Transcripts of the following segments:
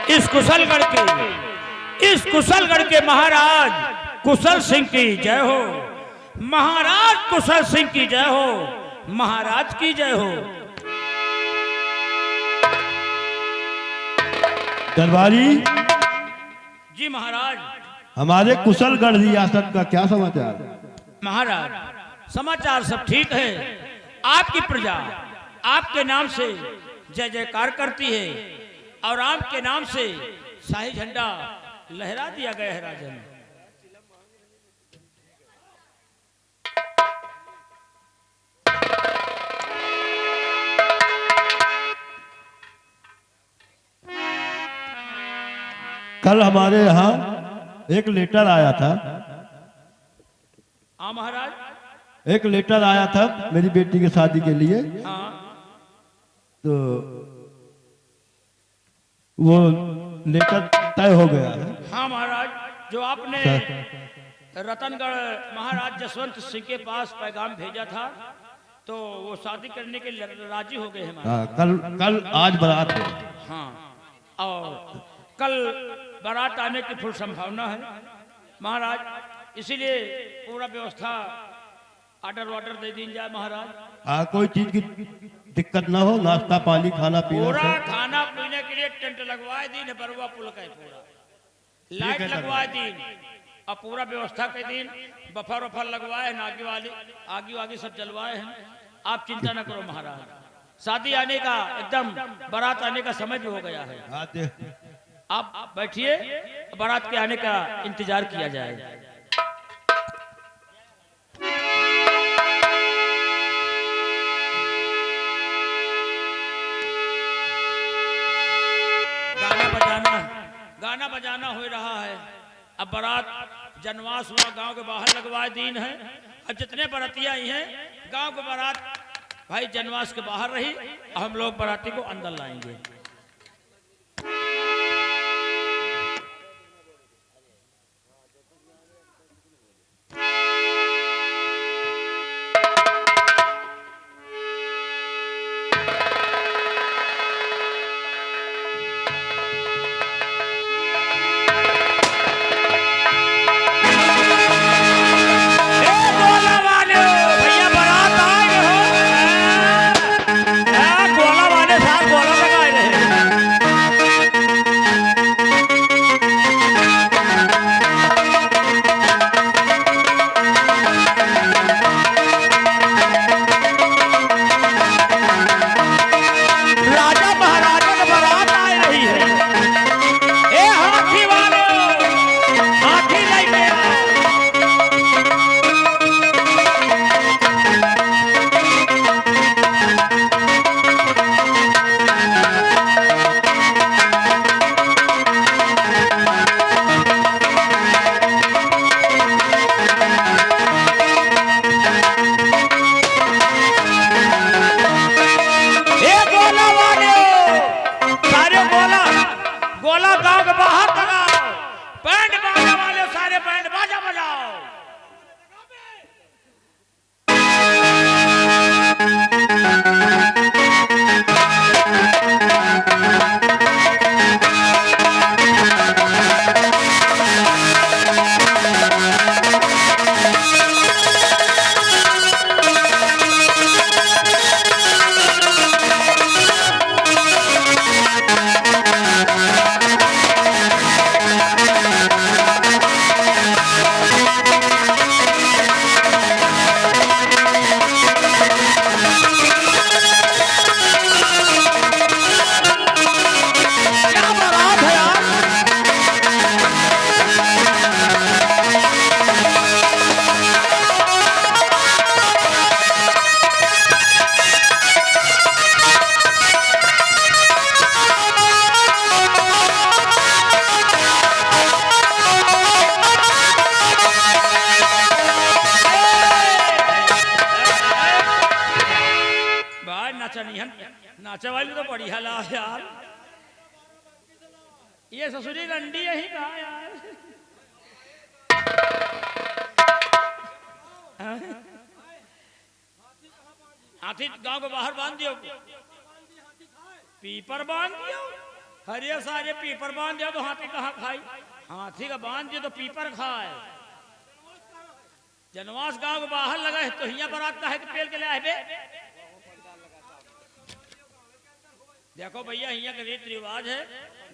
इस कुशलगढ़ के महाराज कुशल सिंह की जय हो। महाराज कुशल सिंह की जय हो। महाराज की जय हो। दरबारी जी महाराज। हमारे कुशलगढ़ रियासत का क्या समाचार? महाराज समाचार सब ठीक है। आपकी प्रजा आपके नाम से जय जयकार करती है और आपके नाम से शाही झंडा लहरा दिया गया है राजन। कल हमारे यहाँ एक लेटर आया था। हाँ महाराज। एक लेटर आया था मेरी बेटी की शादी के लिए। हाँ। तो वो लेटर तय हो गया है। हाँ महाराज, जो आपने रतनगढ़ महाराज जसवंत सिंह के पास पैगाम भेजा था तो वो शादी करने के लिए राजी हो गए हैं महाराज। हाँ, कल आज बारात है। हाँ, और कल बारात आने की फुल संभावना है महाराज। इसीलिए पूरा व्यवस्था ऑर्डर वार्डर दे दी जाए महाराज। कोई चीज की दिक्कत ना हो, नाश्ता पानी खाना पीना पूरा सब। खाना पीने के लिए टेंट लगवाए दिन बरुआ पुल का पूरा लाइट लगवाए दिन और पूरा व्यवस्था के दिन बफर वफर लगवाए हैं, आगे वागी सब जलवाए हैं। आप चिंता न करो महाराज, शादी आने का एकदम बारात आने का समय भी हो गया है। आप बैठिए, बारात के आने का इंतजार किया जाए। गाना बजाना हो रहा है। अब बारात जनवास हुआ, गांव के बाहर लगवाए दिन है। अब जितने बारातियां आई हैं गांव के बारात भाई जनवास के बाहर रही, हम लोग बाराती को अंदर लाएंगे। नाचे वाली तो बढ़िया ला यार, ये ससुरी रंडी यही कहा यार। हाथी गांव के बाहर बांध दियो, पीपर बांध दियो। हरिया सारे पीपर बांध दिया तो हाथी कहाँ खाई, हाथी का बांध दिया तो पीपर खाए। जनवास गांव के बाहर लगा है तो हिया बारात का है कि पेल के ले आए बे। देखो भैया हिया का रीत रिवाज है,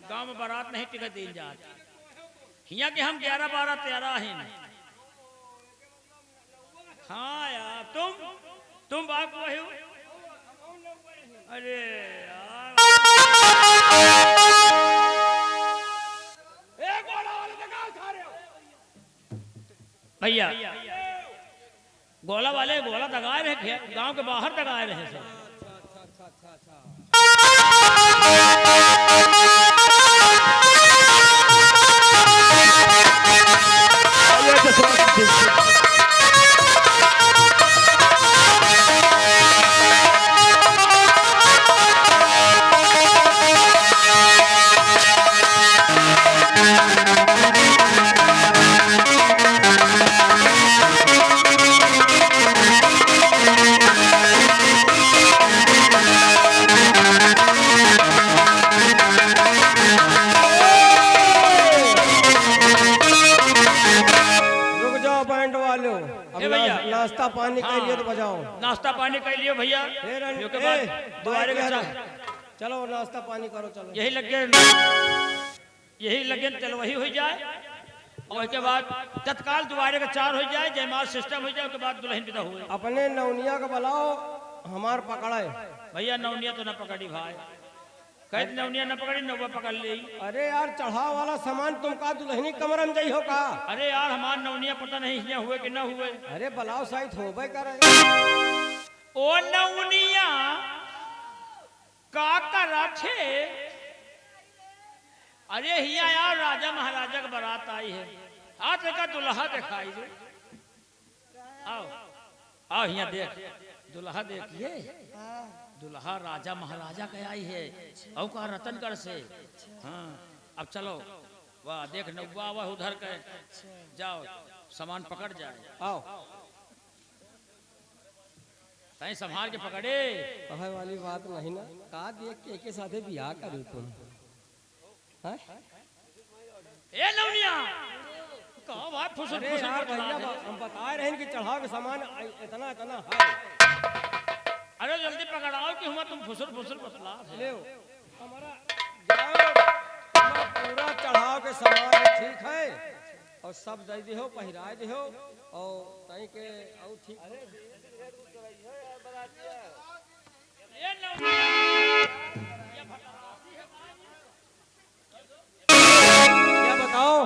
गांव में बारात नहीं टिकट दी जाती। हिया के हम 11 12 13 हैं। हाँ यार तुम बाप वही हो। अरे यार भैया गोला वाले गोला दगाए रहे, गांव के बाहर दगाए रहे सब। नाश्ता पानी कर लियो तो बजाओ। नाश्ता पानी कर लियो भैया, दोबारे चलो नाश्ता पानी करो चलो। यही लगे चलो वही हो जाए और उसके बाद तत्काल दोबारे का 4 हो जाए, जयमाल सिस्टम हो जाए, उसके बाद दुल्हन विदा हुए। अपने नौनिया का बुलाओ, हमार पकड़े भैया। नौनिया तो न पकड़ी भाई, कह नौनिया न पकड़ी, नौवा पकड़ ली। अरे यार चढ़ाव वाला सामान तुम का दुल्हनी कमर में जाइ हो का? अरे यार हमार नौनिया पता नहीं इसमें हुए कि न हुए। अरे बलाओ शायद होबे करे। ओ नौनिया का करा छे? अरे हिया यार राजा महाराजा का बारात आई है, हाथ का दुल्हा दिखाई दे। आओ आओ हिया देख, दुल्हा देखिए, दुल्हा राजा महाराजा का आई है औ का रतनगढ़ से। हाँ अब चलो वाह देख नौवा वह उधर के जाओ, सामान पकड़ जाए। आओ कहीं संभाल के पकड़े। कहे वाली बात नहीं ना, का देख के साथे बियाह करू तुम। हैं ए नौनिया कहो भाई फुसुर फुसुर भैया हम बता रहे हैं कि चढ़ाव के सामान इतना इतना है। अरे जल्दी पकड़ाओ कि हुआ तुम फुसुर फुसुर बतला ले हमारा जाओ पूरा चढ़ाव के सामान ठीक है और सब दे दिहो, पहिराए दिहो और तई के और ठीक। ये नौनिया क्या बताओ?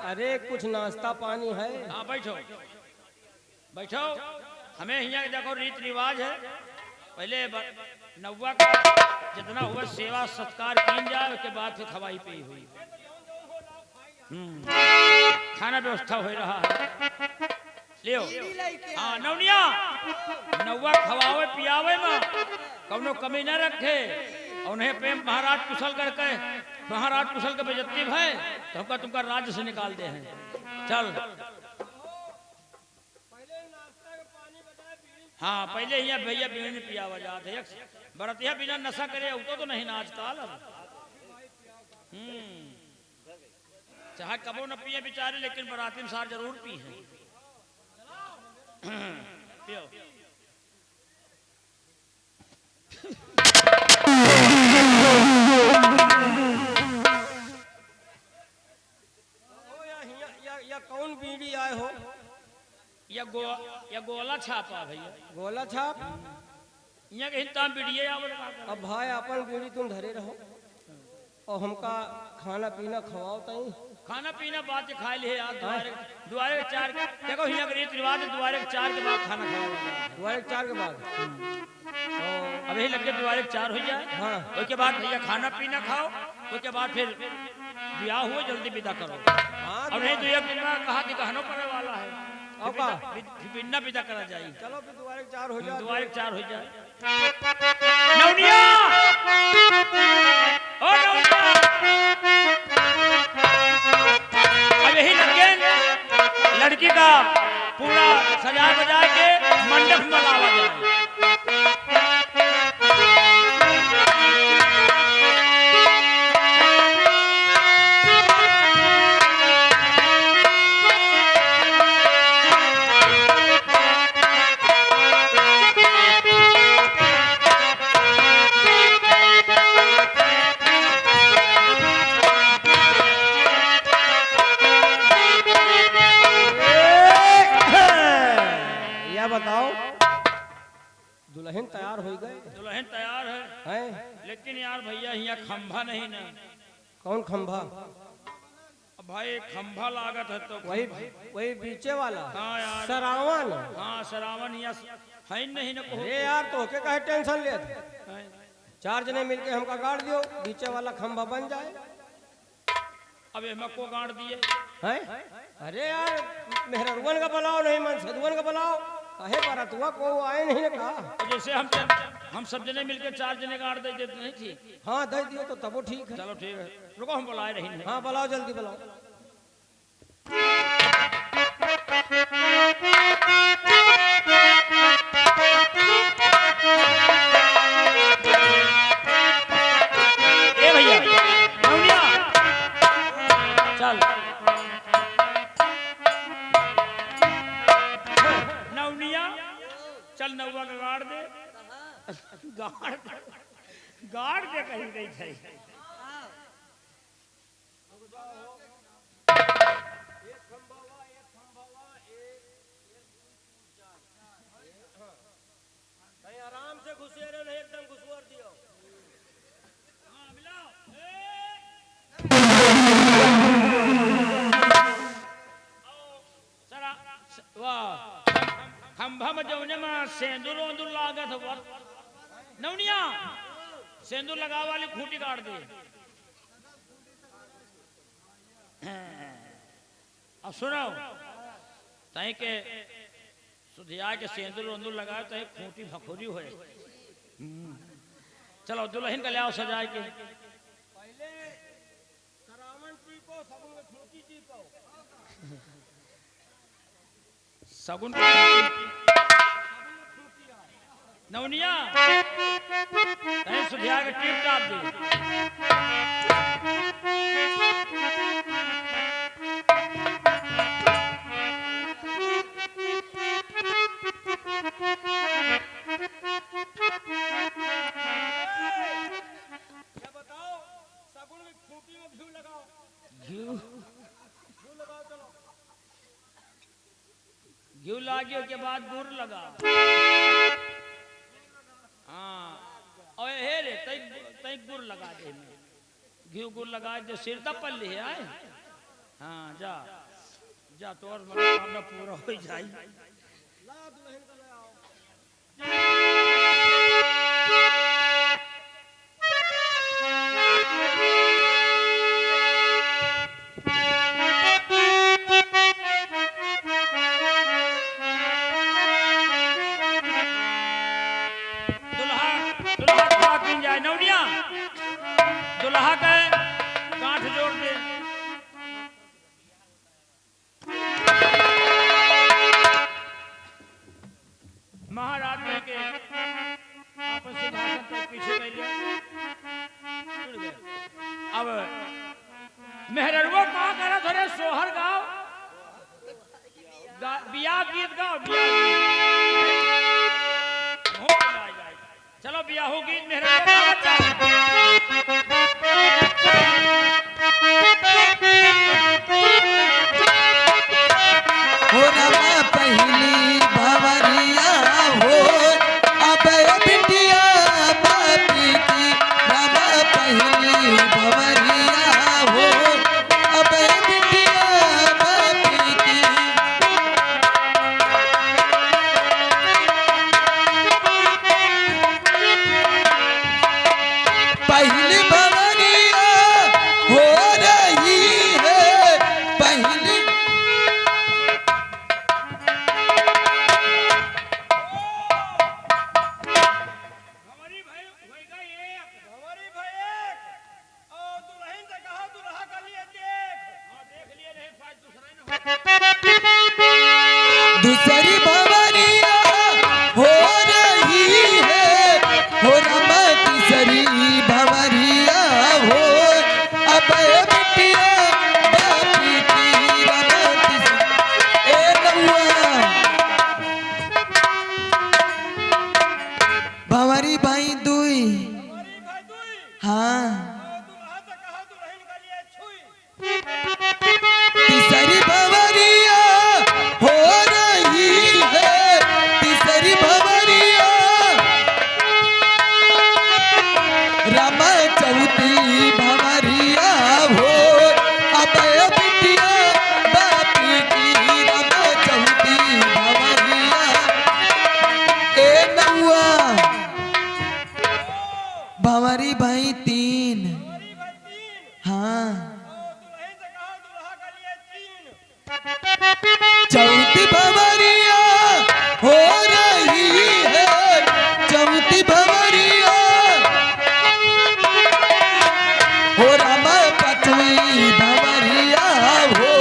अरे कुछ नाश्ता पानी है? हाँ बैठो बैठो। हमें यहाँ देखो रीत रिवाज है, पहले नौवा का जितना हुआ सेवा सत्कार की जाए, उसके बाद फिर खवाई पी हुई। खाना व्यवस्था हो रहा है, लियो। हाँ नौनिया नौवा खवावे पियावे में कौनो कमी न रखे और उन्हें प्रेम महाराज कुशल करके महाराज कुशल के बेइज्जती है तो हमका तुमका राज्य से निकाल दे हैं। चल हाँ पहले यहाँ भैया बीड़ी पिया वजात है, बरतिया बिना नशा करे तो नहीं ना आजकल। चाहे कबो न पिए बेचारे, लेकिन बराती में सार जरूर पी है। पियो या कौन बीड़ी आए हो? या गोला छापा भैया। गोला छाप? यहाँ के हिंदा बीड़िए आवल। अब भाई अपन बीड़ी तुम धरे रहो और हमका खाना पीना खवाओ तई। खाना पीना बाद खा लिए यार, दुआरे 4 देखो यहाँ रीत रिवाज है, दुआरे 4 के बाद खाना खाओ। दुआरे 4 के बाद अब यही लगे दुआरे 4 हो जाए। हाँ उसके बाद भैया खाना पीना खाओ, उसके बाद फिर ब्याह हुए जल्दी विदा करो। हाँ और नहीं तो एक दिन में कहा कि कहनो पड़ने वाला है, अब का बिना विदा करा जाए। चलो फिर दुआरे 4 हो जाए। दुआरे 4 हो जाए। नौनिया ओ नौनिया अब यही लगे लड़की का पूरा सजा बजा के मंडप में लावा जाए। लेकिन यार भैया यहाँ खंभा नहीं ना। कौन खंभा? अब भाई खंभा लागत है तो वही वही बीचे वाला। हाँ यार। सरावन। हाँ सरावन यहाँ है नहीं ना को। अरे यार तो के कहे टेंशन ले, 4 जने मिलके हमका गाड़ दियो, बीचे वाला खंभा बन जाए। अब एमा को गाड़ दिए हैं? अरे यार मेहररुवन का बुलाओ, नहीं मन सदुवन का बुलाओ, काहे बारातुआ को आए नहीं ने कहा। तो जैसे हम सब जने मिलके 4 जने गाड़ दे देते नहीं ठीक। हाँ दे दियो तो तबो ठीक है। चलो ठीक है, रुको हम बुलाए रही हैं। हाँ बुलाओ, जल्दी बुलाओ। ए भैया नौनिया चल। नौनिया चल, नौवा का गाड़ दे। गाड़ दे कहीं नहीं थे। आराम से घुसे रहे, नहीं एकदम घुसवर दियो। खंभा में जौने में सेंदूर वेंदूर लागत है, नौनिया सेंदूर लगा वाली खूंटी काट दे। अब सुनो, तई के सुधिया के सेंदूर वेंदूर लगाए तो खूंटी भखोरी होए। चलो दुल्हन का लियाओ सजाए के। पहले सरावन टीपो, सगुन में खूंटी टीपो। सगुन की नौनिया सुधिया के टीप टाप दे। बताओ सगुन में खूंटी में घी लगाओ। घी लगाओ, चलो घी लागे के बाद गुड़ लगा। हाँ और हे रे तई गुड़ लगा दे, घी गुड़ लगा दे, सिर तब पल ले आए। हाँ जा जा, तो और मनोकामना पूरा हो जाए। ला दुल्हन का ले आओ। नौनिया दुल्हा का गांठ जोड़ दे। महाराज ने के आपस में भाषण तक पीछे कर लिया। अब मेहररुआ कहा करा थोड़े सोहर गाओ, बियाह गीत गाओ, बियाह गीत। चलो बियाह गीत मेहररुआ हो रमा पहली भवरिया हो, अब बिटिया बापी की रमा पहली भवरिया हो, अब बिटिया बापी की। पहली भवरिया हो रही है, पहली दूसरी भवरिया हो रही है, हो रमा तीसरी भवरिया हो, अब बिटिया बापी की रमा तीसरी। ए नौआ भवरी भाई दुई। हाँ तीसरी भवरिया हो रही है, तीसरी भवरिया राम चौथी भवरिया हो अबे बिटिया बापी की राम चौथी भवरिया ए नौआ भंवरी भाई 3 हाँ चौथी भंवरिया हो रही है चौथी भंवरिया हो राम पटवी भंवरिया हो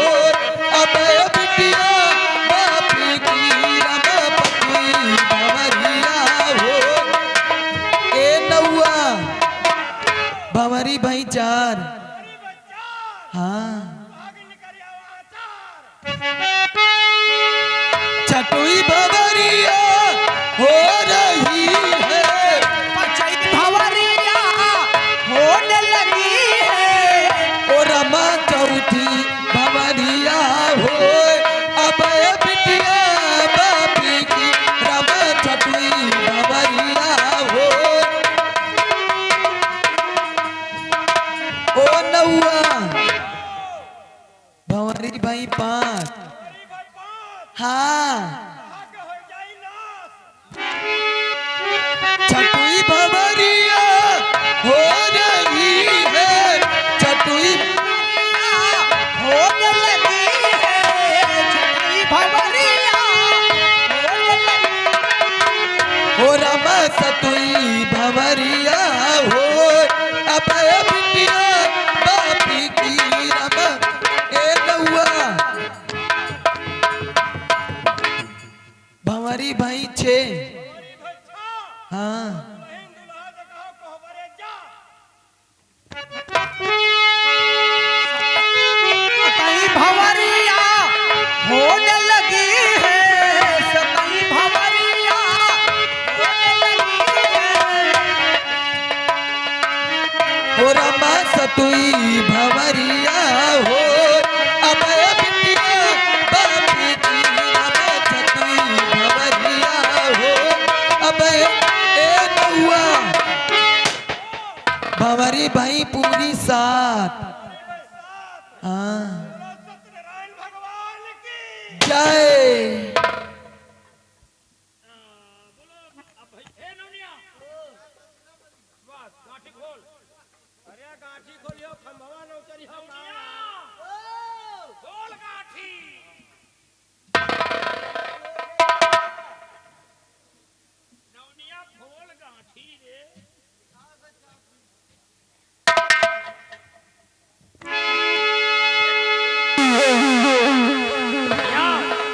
अबे बिटिया बापी की राम पटवी भंवरिया हो ए नौआ भंवरी भाई 4 हाँ छठवी भंवरिया हो रही है पंचायत भंवरिया होने लगी है ओ रमा चौथी भंवरिया हो अबे बिटिया बापी की रमा छठवी भंवरिया हो ओ नौआ भंवरी भाई 5 हाँ छठवी भंवरिया हो रही है छठवी होने लगी है छठवीं भंवरिया होने लगी हो राम सतवी भंवरिया हो अबे बिटिया बापी की राम ए नौआ भंवरी भाई 6 हाँ सतई भंवरिया होने लगी है सतई भंवरिया होने लगी है हो राम सतवी भंवरिया हो अबे बिटिया बापी की राम सतवी भंवरिया हो अबे ए नौआ भंवरी भाई पूरी 7 हाँ जय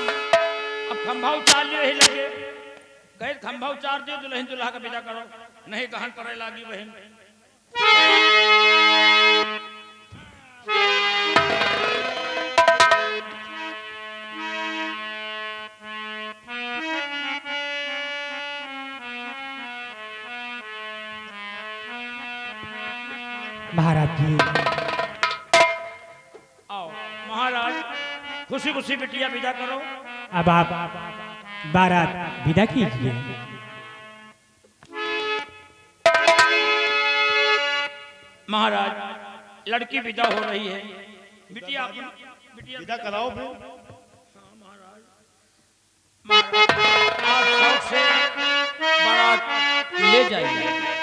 खंभा उचार लिए ही लगे कहे खंभा उचार दियो दुल्हन दुल्हा का विदा करो नहीं गहन पड़े लागी बहन महाराज जी आओ महाराज खुशी खुशी बिटिया विदा करो अब आप बारात विदा कीजिए। महाराज लड़की विदा हो रही है बिटिया विदा कराओ फिर। आप शौक से बारात ले जाइए।